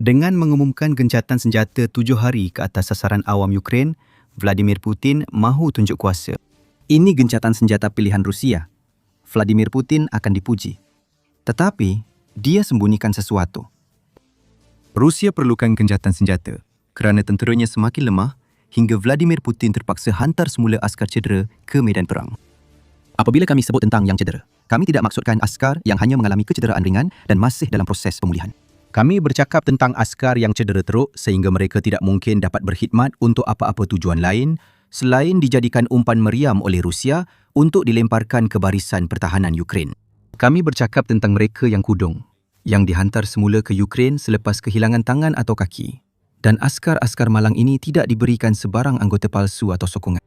Dengan mengumumkan gencatan senjata 7 hari ke atas sasaran awam Ukraine, Vladimir Putin mahu tunjuk kuasa. Ini gencatan senjata pilihan Rusia. Vladimir Putin akan dipuji. Tetapi, dia sembunyikan sesuatu. Rusia perlukan gencatan senjata kerana tenteranya semakin lemah hingga Vladimir Putin terpaksa hantar semula askar cedera ke medan perang. Apabila kami sebut tentang yang cedera, kami tidak maksudkan askar yang hanya mengalami kecederaan ringan dan masih dalam proses pemulihan. Kami bercakap tentang askar yang cedera teruk sehingga mereka tidak mungkin dapat berkhidmat untuk apa-apa tujuan lain selain dijadikan umpan meriam oleh Rusia untuk dilemparkan ke barisan pertahanan Ukraine. Kami bercakap tentang mereka yang kudung, yang dihantar semula ke Ukraine selepas kehilangan tangan atau kaki. Dan askar-askar malang ini tidak diberikan sebarang anggota palsu atau sokongan.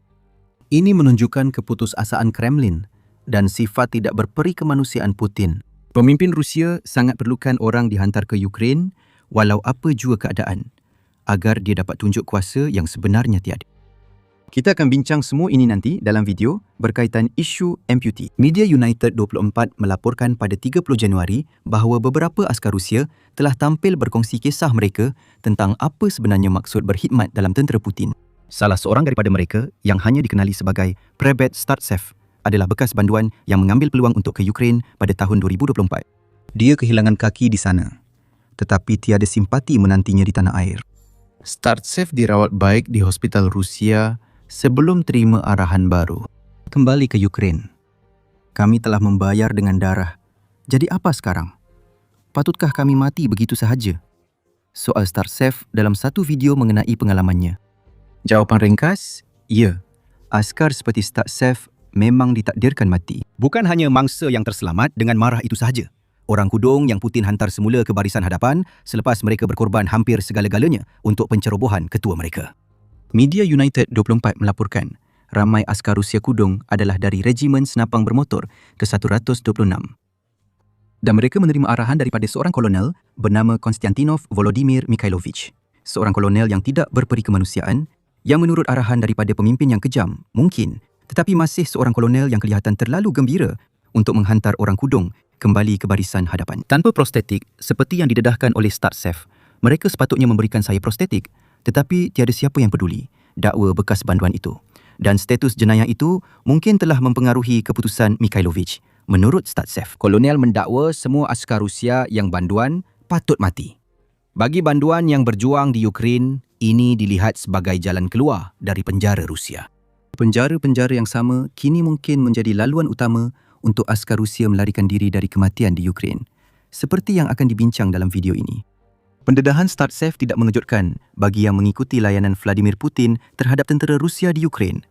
Ini menunjukkan keputusasaan Kremlin dan sifat tidak berperi kemanusiaan Putin. Pemimpin Rusia sangat perlukan orang dihantar ke Ukraine walau apa jua keadaan agar dia dapat tunjuk kuasa yang sebenarnya tiada. Kita akan bincang semua ini nanti dalam video berkaitan isu amputee. Media United 24 melaporkan pada 30 Januari bahawa beberapa askar Rusia telah tampil berkongsi kisah mereka tentang apa sebenarnya maksud berkhidmat dalam tentera Putin. Salah seorang daripada mereka yang hanya dikenali sebagai Private Startsev adalah bekas banduan yang mengambil peluang untuk ke Ukraine pada tahun 2024. Dia kehilangan kaki di sana, tetapi tiada simpati menantinya di tanah air. Startsev dirawat baik di hospital Rusia sebelum terima arahan baru. Kembali ke Ukraine. Kami telah membayar dengan darah. Jadi apa sekarang? Patutkah kami mati begitu sahaja? Soal Startsev dalam satu video mengenai pengalamannya. Jawapan ringkas, ya. Askar seperti Startsev memang ditakdirkan mati. Bukan hanya mangsa yang terselamat dengan marah itu sahaja. Orang kudung yang Putin hantar semula ke barisan hadapan selepas mereka berkorban hampir segala-galanya untuk pencerobohan ketua mereka. Media United 24 melaporkan ramai askar Rusia kudung adalah dari Regimen Senapang Bermotor ke-126. Dan mereka menerima arahan daripada seorang kolonel bernama Konstantinov Volodymyr Mikhailovich. Seorang kolonel yang tidak berperi kemanusiaan yang menurut arahan daripada pemimpin yang kejam, mungkin, tetapi masih seorang kolonel yang kelihatan terlalu gembira untuk menghantar orang kudung kembali ke barisan hadapan. Tanpa prostetik, seperti yang didedahkan oleh Startsev, mereka sepatutnya memberikan saya prostetik, tetapi tiada siapa yang peduli, dakwa bekas banduan itu. Dan status jenayah itu mungkin telah mempengaruhi keputusan Mikhailovich. Menurut Startsev, kolonel mendakwa semua askar Rusia yang banduan patut mati. Bagi banduan yang berjuang di Ukraine, ini dilihat sebagai jalan keluar dari penjara Rusia. Penjara-penjara yang sama kini mungkin menjadi laluan utama untuk askar Rusia melarikan diri dari kematian di Ukraine, seperti yang akan dibincang dalam video ini. Pendedahan Startsev tidak mengejutkan bagi yang mengikuti layanan Vladimir Putin terhadap tentera Rusia di Ukraine.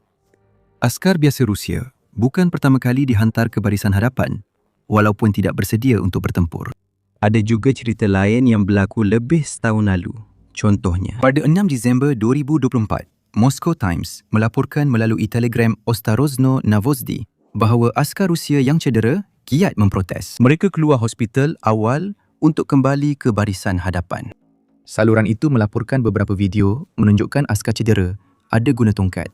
Askar biasa Rusia bukan pertama kali dihantar ke barisan hadapan, walaupun tidak bersedia untuk bertempur. Ada juga cerita lain yang berlaku lebih setahun lalu. Contohnya, pada 6 Disember 2024, Moscow Times melaporkan melalui telegram Ostarozhno Navozhdy bahawa askar Rusia yang cedera kiat memprotes. Mereka keluar hospital awal untuk kembali ke barisan hadapan. Saluran itu melaporkan beberapa video menunjukkan askar cedera ada guna tongkat.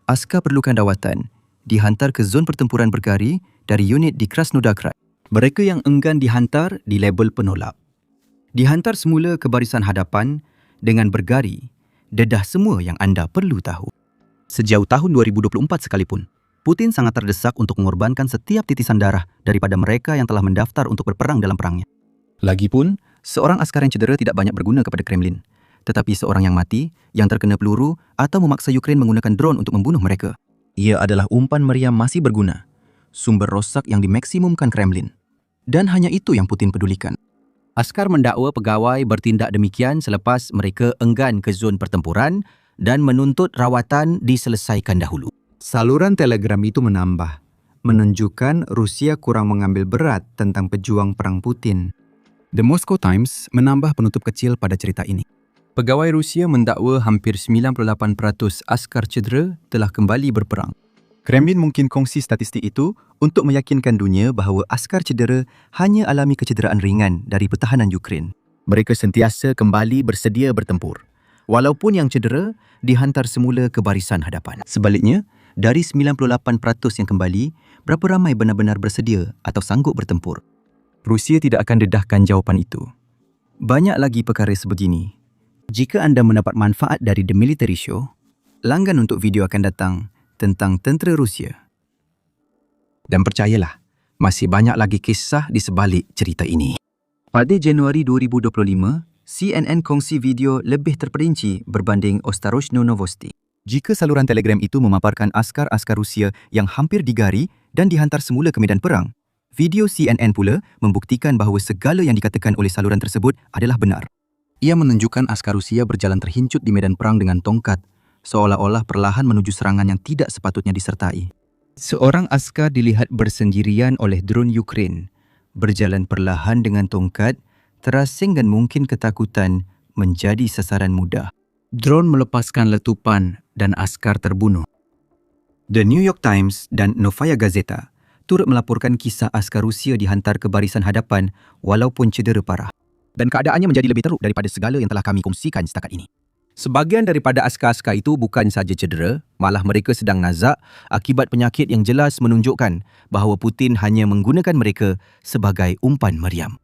Askar perlukan rawatan dihantar ke zon pertempuran bergari dari unit di Krasnodargrad. Mereka yang enggan dihantar dilabel penolak. Dihantar semula ke barisan hadapan dengan bergari dedah semua yang anda perlu tahu. Sejauh tahun 2024 sekalipun, Putin sangat terdesak untuk mengorbankan setiap titisan darah daripada mereka yang telah mendaftar untuk berperang dalam perangnya. Lagipun, seorang askar yang cedera tidak banyak berguna kepada Kremlin. Tetapi seorang yang mati, yang terkena peluru atau memaksa Ukraine menggunakan drone untuk membunuh mereka. Ia adalah umpan meriam masih berguna, sumber rosak yang dimaksimumkan Kremlin. Dan hanya itu yang Putin pedulikan. Askar mendakwa pegawai bertindak demikian selepas mereka enggan ke zon pertempuran dan menuntut rawatan diselesaikan dahulu. Saluran telegram itu menunjukkan Rusia kurang mengambil berat tentang pejuang perang Putin. The Moscow Times menambah penutup kecil pada cerita ini. Pegawai Rusia mendakwa hampir 98% askar cedera telah kembali berperang. Kremlin mungkin kongsi statistik itu untuk meyakinkan dunia bahawa askar cedera hanya alami kecederaan ringan dari pertahanan Ukraine. Mereka sentiasa kembali bersedia bertempur, walaupun yang cedera dihantar semula ke barisan hadapan. Sebaliknya, dari 98% yang kembali, berapa ramai benar-benar bersedia atau sanggup bertempur? Rusia tidak akan dedahkan jawapan itu. Banyak lagi perkara sebegini. Jika anda mendapat manfaat dari The Military Show, langgan untuk video akan datang tentang tentera Rusia. Dan percayalah, masih banyak lagi kisah di sebalik cerita ini. Pada Januari 2025, CNN kongsi video lebih terperinci berbanding Ostroshno Novosti. Jika saluran Telegram itu memaparkan askar-askar Rusia yang hampir digari dan dihantar semula ke medan perang, video CNN pula membuktikan bahawa segala yang dikatakan oleh saluran tersebut adalah benar. Ia menunjukkan askar Rusia berjalan terhincut di medan perang dengan tongkat, seolah-olah perlahan menuju serangan yang tidak sepatutnya disertai. Seorang askar dilihat bersendirian oleh drone Ukraine, berjalan perlahan dengan tongkat, terasing dan mungkin ketakutan menjadi sasaran mudah. Drone melepaskan letupan dan askar terbunuh. The New York Times dan Novaya Gazeta turut melaporkan kisah askar Rusia dihantar ke barisan hadapan walaupun cedera parah. Dan keadaannya menjadi lebih teruk daripada segala yang telah kami kongsikan setakat ini. Sebahagian daripada askar-askar itu bukan sahaja cedera, malah mereka sedang nazak akibat penyakit yang jelas menunjukkan bahawa Putin hanya menggunakan mereka sebagai umpan meriam.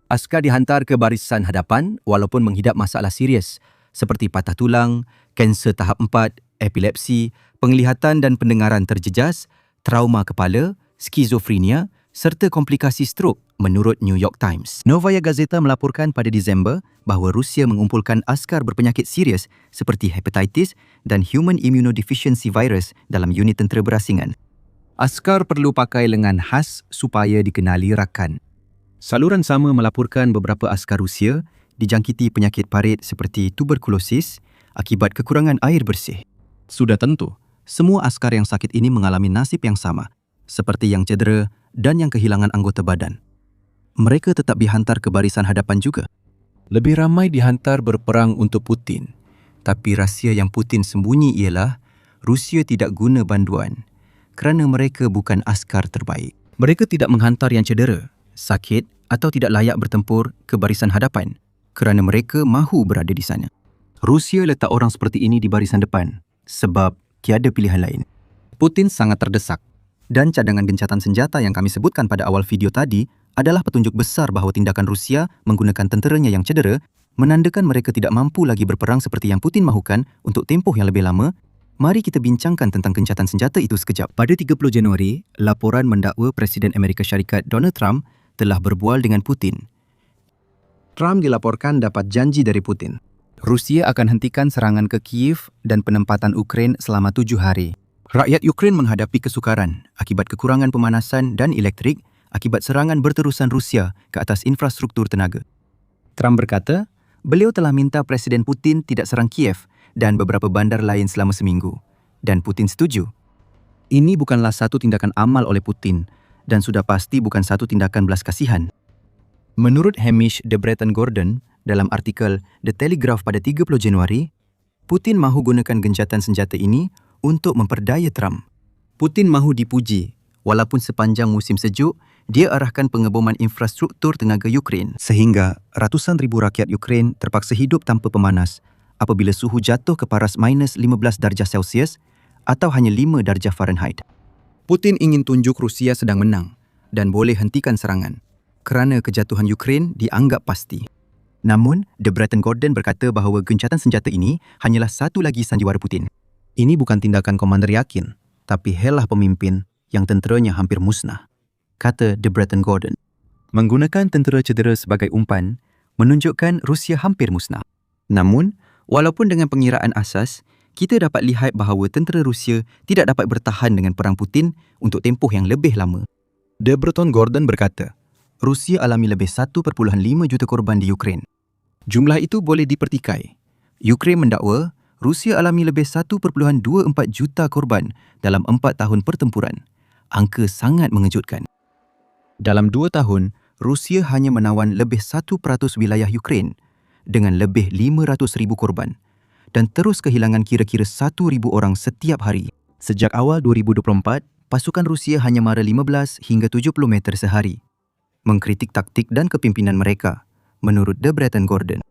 Askar dihantar ke barisan hadapan walaupun menghidap masalah serius seperti patah tulang, kanser tahap 4, epilepsi, penglihatan dan pendengaran terjejas, trauma kepala, skizofrenia serta komplikasi strok menurut New York Times. Novaya Gazeta melaporkan pada Disember bahawa Rusia mengumpulkan askar berpenyakit serius seperti hepatitis dan human immunodeficiency virus dalam unit tentera berasingan. Askar perlu pakai lengan khas supaya dikenali rakan. Saluran sama melaporkan beberapa askar Rusia dijangkiti penyakit parit seperti tuberkulosis akibat kekurangan air bersih. Sudah tentu, semua askar yang sakit ini mengalami nasib yang sama, seperti yang cedera dan yang kehilangan anggota badan. Mereka tetap dihantar ke barisan hadapan juga. Lebih ramai dihantar berperang untuk Putin. Tapi rahsia yang Putin sembunyi ialah Rusia tidak guna banduan kerana mereka bukan askar terbaik. Mereka tidak menghantar yang cedera, sakit atau tidak layak bertempur ke barisan hadapan kerana mereka mahu berada di sana. Rusia letak orang seperti ini di barisan depan sebab tiada pilihan lain. Putin sangat terdesak. Dan cadangan gencatan senjata yang kami sebutkan pada awal video tadi adalah petunjuk besar bahawa tindakan Rusia menggunakan tenteranya yang cedera menandakan mereka tidak mampu lagi berperang seperti yang Putin mahukan untuk tempoh yang lebih lama. Mari kita bincangkan tentang gencatan senjata itu sekejap. Pada 30 Januari, laporan mendakwa Presiden Amerika Syarikat Donald Trump telah berbual dengan Putin. Trump dilaporkan dapat janji dari Putin. Rusia akan hentikan serangan ke Kiev dan penempatan Ukraine selama 7 hari. Rakyat Ukraine menghadapi kesukaran akibat kekurangan pemanasan dan elektrik akibat serangan berterusan Rusia ke atas infrastruktur tenaga. Trump berkata, beliau telah minta Presiden Putin tidak serang Kiev dan beberapa bandar lain selama seminggu. Dan Putin setuju. Ini bukanlah satu tindakan amal oleh Putin dan sudah pasti bukan satu tindakan belas kasihan. Menurut Hamish de Bretton Gordon dalam artikel The Telegraph pada 30 Januari, Putin mahu gunakan gencatan senjata ini untuk memperdaya Trump. Putin mahu dipuji, walaupun sepanjang musim sejuk, dia arahkan pengeboman infrastruktur tenaga Ukraine sehingga ratusan ribu rakyat Ukraine terpaksa hidup tanpa pemanas apabila suhu jatuh ke paras minus 15 darjah Celsius atau hanya 5 darjah Fahrenheit. Putin ingin tunjuk Rusia sedang menang dan boleh hentikan serangan kerana kejatuhan Ukraine dianggap pasti. Namun, de Bretton Gordon berkata bahawa gencatan senjata ini hanyalah satu lagi sandiwara Putin. Ini bukan tindakan komander yakin, tapi helah pemimpin yang tenteranya hampir musnah, kata de Bretton Gordon. Menggunakan tentera cedera sebagai umpan menunjukkan Rusia hampir musnah. Namun, walaupun dengan pengiraan asas, kita dapat lihat bahawa tentera Rusia tidak dapat bertahan dengan perang Putin untuk tempoh yang lebih lama. De Bretton Gordon berkata, Rusia alami lebih 1.5 juta korban di Ukraine. Jumlah itu boleh dipertikai. Ukraine mendakwa Rusia alami lebih 1.24 juta korban dalam 4 tahun pertempuran. Angka sangat mengejutkan. Dalam 2 tahun, Rusia hanya menawan lebih 1% wilayah Ukraine dengan lebih 500,000 korban dan terus kehilangan kira-kira 1,000 orang setiap hari. Sejak awal 2024, pasukan Rusia hanya mara 15 hingga 70 meter sehari. Mengkritik taktik dan kepimpinan mereka, menurut de Bretton Gordon.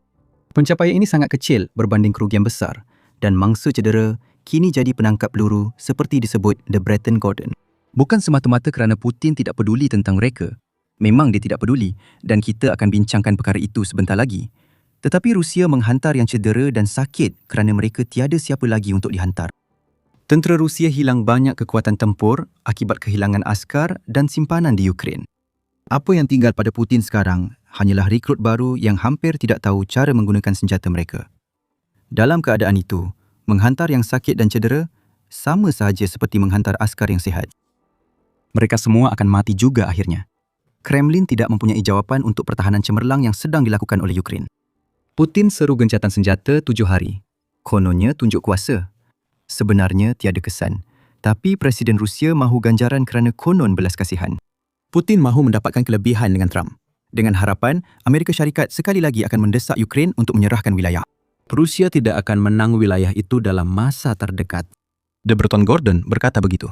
Pencapaian ini sangat kecil berbanding kerugian besar dan mangsa cedera kini jadi penangkap peluru seperti disebut de Bretton Gordon. Bukan semata-mata kerana Putin tidak peduli tentang mereka. Memang dia tidak peduli dan kita akan bincangkan perkara itu sebentar lagi. Tetapi Rusia menghantar yang cedera dan sakit kerana mereka tiada siapa lagi untuk dihantar. Tentera Rusia hilang banyak kekuatan tempur akibat kehilangan askar dan simpanan di Ukraine. Apa yang tinggal pada Putin sekarang hanyalah rekrut baru yang hampir tidak tahu cara menggunakan senjata mereka. Dalam keadaan itu, menghantar yang sakit dan cedera sama sahaja seperti menghantar askar yang sihat. Mereka semua akan mati juga akhirnya. Kremlin tidak mempunyai jawapan untuk pertahanan cemerlang yang sedang dilakukan oleh Ukraine. Putin seru gencatan senjata 7 hari. Kononnya tunjuk kuasa. Sebenarnya tiada kesan, tapi Presiden Rusia mahu ganjaran kerana konon belas kasihan. Putin mahu mendapatkan kelebihan dengan Trump, dengan harapan Amerika Syarikat sekali lagi akan mendesak Ukraine untuk menyerahkan wilayah. Rusia tidak akan menang wilayah itu dalam masa terdekat. The Breton Gordon berkata begitu.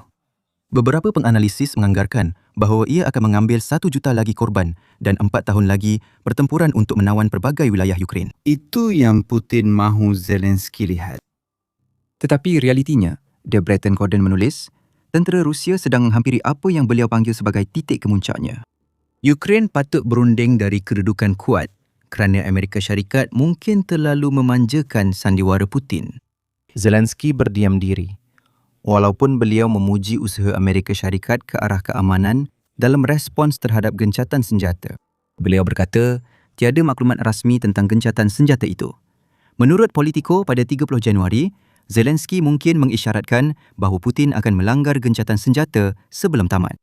Beberapa penganalisis menganggarkan bahawa ia akan mengambil 1 juta lagi korban dan 4 tahun lagi pertempuran untuk menawan pelbagai wilayah Ukraine. Itu yang Putin mahu Zelensky lihat. Tetapi realitinya, The Breton Gordon menulis, tentera Rusia sedang menghampiri apa yang beliau panggil sebagai titik kemuncaknya. Ukraine patut berunding dari kedudukan kuat kerana Amerika Syarikat mungkin terlalu memanjakan sandiwara Putin. Zelensky berdiam diri. Walaupun beliau memuji usaha Amerika Syarikat ke arah keamanan dalam respons terhadap gencatan senjata. Beliau berkata, tiada maklumat rasmi tentang gencatan senjata itu. Menurut Politico pada 30 Januari, Zelensky mungkin mengisyaratkan bahawa Putin akan melanggar gencatan senjata sebelum tamat.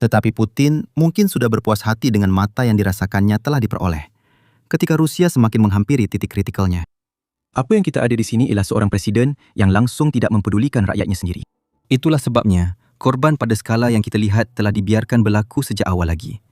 Tetapi Putin mungkin sudah berpuas hati dengan mata yang dirasakannya telah diperoleh ketika Rusia semakin menghampiri titik kritikalnya. Apa yang kita ada di sini ialah seorang presiden yang langsung tidak mempedulikan rakyatnya sendiri. Itulah sebabnya korban pada skala yang kita lihat telah dibiarkan berlaku sejak awal lagi.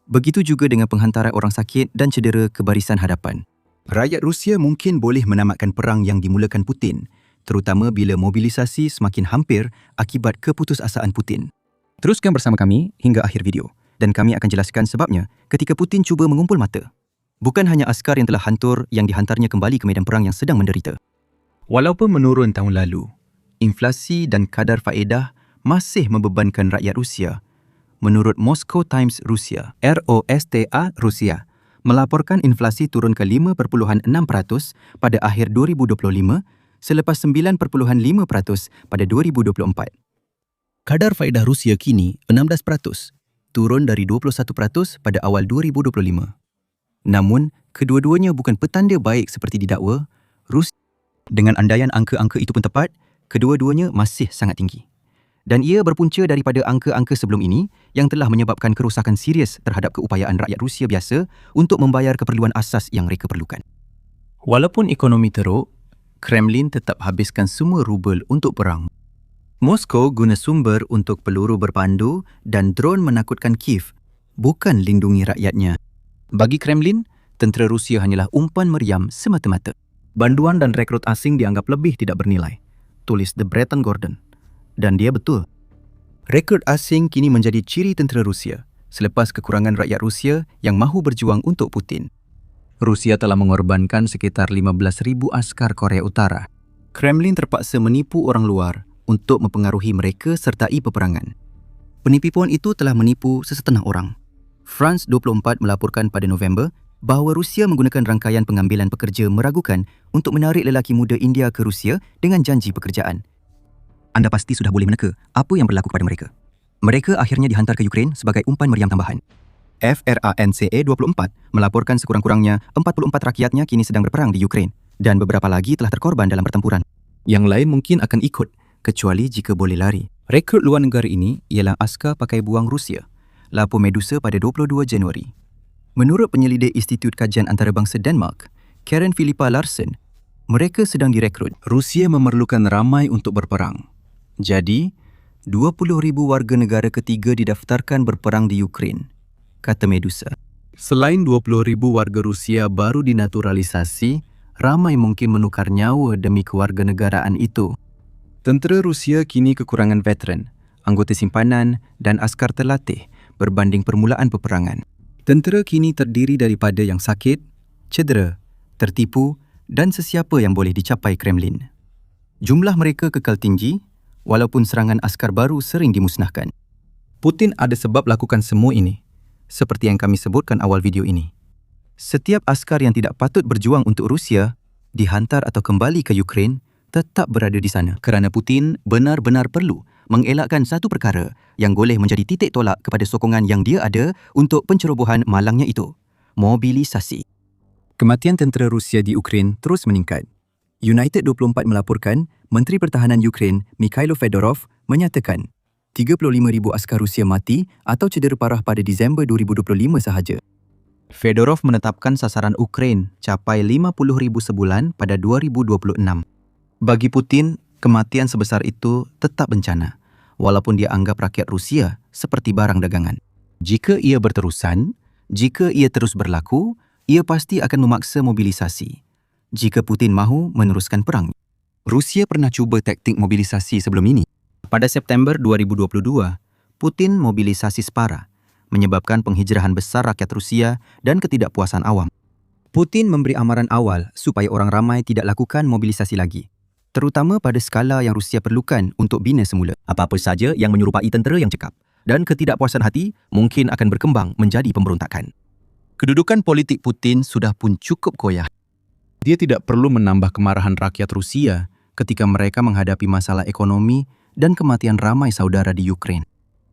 Begitu juga dengan penghantaran orang sakit dan cedera ke barisan hadapan. Rakyat Rusia mungkin boleh menamatkan perang yang dimulakan Putin, terutama bila mobilisasi semakin hampir akibat keputusasaan Putin. Teruskan bersama kami hingga akhir video dan kami akan jelaskan sebabnya ketika Putin cuba mengumpul mata. Bukan hanya askar yang telah hantur yang dihantarnya kembali ke medan perang yang sedang menderita. Walaupun menurun tahun lalu, inflasi dan kadar faedah masih membebankan rakyat Rusia. Menurut Moscow Times Rusia, ROSTA Rusia, melaporkan inflasi turun ke 5.6% pada akhir 2025 selepas 9.5% pada 2024. Kadar faedah Rusia kini 16%, turun dari 21% pada awal 2025. Namun, kedua-duanya bukan petanda baik seperti didakwa. Rusia, dengan andaian angka-angka itu pun tepat, kedua-duanya masih sangat tinggi. Dan ia berpunca daripada angka-angka sebelum ini yang telah menyebabkan kerosakan serius terhadap keupayaan rakyat Rusia biasa untuk membayar keperluan asas yang mereka perlukan. Walaupun ekonomi teruk, Kremlin tetap habiskan semua rubel untuk perang. Moskow guna sumber untuk peluru berpandu dan drone menakutkan Kiev, bukan lindungi rakyatnya. Bagi Kremlin, tentera Rusia hanyalah umpan meriam semata-mata. Banduan dan rekrut asing dianggap lebih tidak bernilai, tulis The Breton Gordon. Dan dia betul. Rekrut asing kini menjadi ciri tentera Rusia selepas kekurangan rakyat Rusia yang mahu berjuang untuk Putin. Rusia telah mengorbankan sekitar 15,000 askar Korea Utara. Kremlin terpaksa menipu orang luar untuk mempengaruhi mereka sertai peperangan. Penipuan itu telah menipu sesetengah orang. France 24 melaporkan pada November bahawa Rusia menggunakan rangkaian pengambilan pekerja meragukan untuk menarik lelaki muda India ke Rusia dengan janji pekerjaan. Anda pasti sudah boleh meneka apa yang berlaku kepada mereka. Mereka akhirnya dihantar ke Ukraine sebagai umpan meriam tambahan. FRANCA 24 melaporkan sekurang-kurangnya 44 rakyatnya kini sedang berperang di Ukraine dan beberapa lagi telah terkorban dalam pertempuran. Yang lain mungkin akan ikut, kecuali jika boleh lari. Rekrut luar negara ini ialah askar pakai buang Rusia, lapor Medusa pada 22 Januari. Menurut penyelidik Institut Kajian Antarabangsa Denmark, Karen Philippa Larsen, mereka sedang direkrut. Rusia memerlukan ramai untuk berperang. Jadi, 20,000 warga negara ketiga didaftarkan berperang di Ukraine, kata Medusa. Selain 20,000 warga Rusia baru dinaturalisasi, ramai mungkin menukar nyawa demi kewarganegaraan itu. Tentera Rusia kini kekurangan veteran, anggota simpanan dan askar terlatih berbanding permulaan peperangan. Tentera kini terdiri daripada yang sakit, cedera, tertipu dan sesiapa yang boleh dicapai Kremlin. Jumlah mereka kekal tinggi, walaupun serangan askar baru sering dimusnahkan. Putin ada sebab lakukan semua ini. seperti yang kami sebutkan awal video ini. Setiap askar yang tidak patut berjuang untuk Rusia dihantar atau kembali ke Ukraine tetap berada di sana kerana Putin benar-benar perlu mengelakkan satu perkara yang boleh menjadi titik tolak kepada sokongan yang dia ada untuk pencerobohan malangnya itu, mobilisasi. Kematian tentera Rusia di Ukraine terus meningkat. United 24 melaporkan Menteri Pertahanan Ukraine Mikhailo Fedorov menyatakan 35,000 askar Rusia mati atau cedera parah pada Disember 2025 sahaja. Fedorov menetapkan sasaran Ukraine capai 50,000 sebulan pada 2026. Bagi Putin, kematian sebesar itu tetap bencana, walaupun dia anggap rakyat Rusia seperti barang dagangan. Jika ia berterusan, jika ia terus berlaku, ia pasti akan memaksa mobilisasi. Jika Putin mahu meneruskan perang. Rusia pernah cuba taktik mobilisasi sebelum ini. Pada September 2022, Putin mobilisasi separa, menyebabkan penghijrahan besar rakyat Rusia dan ketidakpuasan awam. Putin memberi amaran awal supaya orang ramai tidak lakukan mobilisasi lagi, terutama pada skala yang Rusia perlukan untuk bina semula. Apa-apa saja yang menyerupai tentera yang cekap dan ketidakpuasan hati mungkin akan berkembang menjadi pemberontakan. Kedudukan politik Putin sudah pun cukup koyak. Dia tidak perlu menambah kemarahan rakyat Rusia ketika mereka menghadapi masalah ekonomi dan kematian ramai saudara di Ukraine.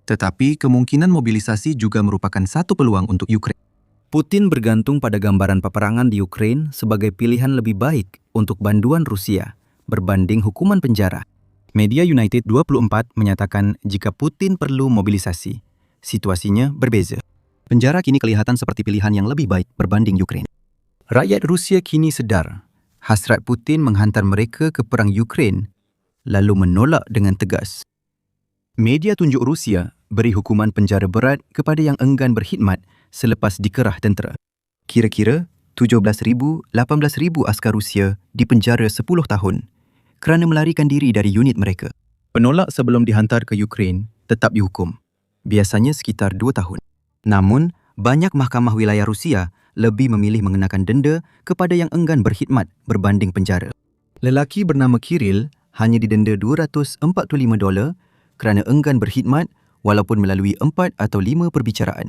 Tetapi kemungkinan mobilisasi juga merupakan satu peluang untuk Ukraine. Putin bergantung pada gambaran peperangan di Ukraine sebagai pilihan lebih baik untuk banduan Rusia berbanding hukuman penjara. Media United 24 menyatakan jika Putin perlu mobilisasi, situasinya berbeza. Penjara kini kelihatan seperti pilihan yang lebih baik berbanding Ukraine. Rakyat Rusia kini sedar hasrat Putin menghantar mereka ke perang Ukraine lalu menolak dengan tegas. Media tunjuk Rusia beri hukuman penjara berat kepada yang enggan berkhidmat selepas dikerah tentera. Kira-kira 17,000-18,000 askar Rusia dipenjara 10 tahun kerana melarikan diri dari unit mereka. Penolak sebelum dihantar ke Ukraine tetap dihukum, biasanya sekitar 2 tahun. Namun, banyak mahkamah wilayah Rusia lebih memilih mengenakan denda kepada yang enggan berkhidmat berbanding penjara. Lelaki bernama Kirill hanya didenda $245 kerana enggan berkhidmat walaupun melalui 4 atau 5 perbicaraan.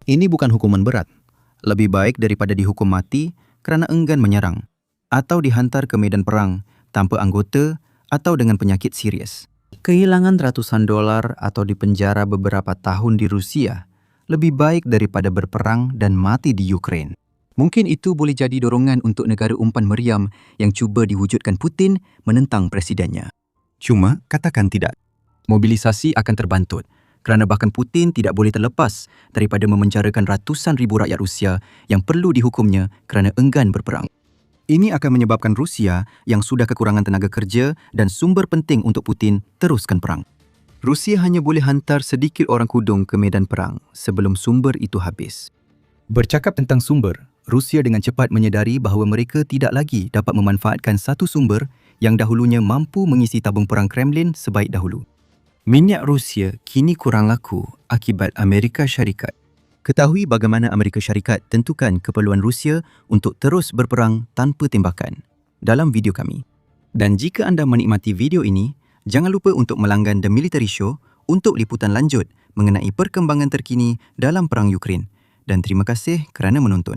Ini bukan hukuman berat. Lebih baik daripada dihukum mati kerana enggan menyerang atau dihantar ke medan perang tanpa anggota atau dengan penyakit serius. Kehilangan ratusan dolar atau dipenjara beberapa tahun di Rusia lebih baik daripada berperang dan mati di Ukraine. Mungkin itu boleh jadi dorongan untuk negara umpan meriam yang cuba diwujudkan Putin menentang presidennya. Cuma katakan tidak. Mobilisasi akan terbantut kerana bahkan Putin tidak boleh terlepas daripada memenjarakan ratusan ribu rakyat Rusia yang perlu dihukumnya kerana enggan berperang. Ini akan menyebabkan Rusia yang sudah kekurangan tenaga kerja dan sumber penting untuk Putin teruskan perang. Rusia hanya boleh hantar sedikit orang kudung ke medan perang sebelum sumber itu habis. Bercakap tentang sumber, Rusia dengan cepat menyedari bahawa mereka tidak lagi dapat memanfaatkan satu sumber yang dahulunya mampu mengisi tabung perang Kremlin sebaik dahulu. Minyak Rusia kini kurang laku akibat Amerika Syarikat. Ketahui bagaimana Amerika Syarikat tentukan keperluan Rusia untuk terus berperang tanpa tembakan dalam video kami. Dan jika anda menikmati video ini, jangan lupa untuk melanggan The Military Show untuk liputan lanjut mengenai perkembangan terkini dalam perang Ukraine. Dan terima kasih kerana menonton.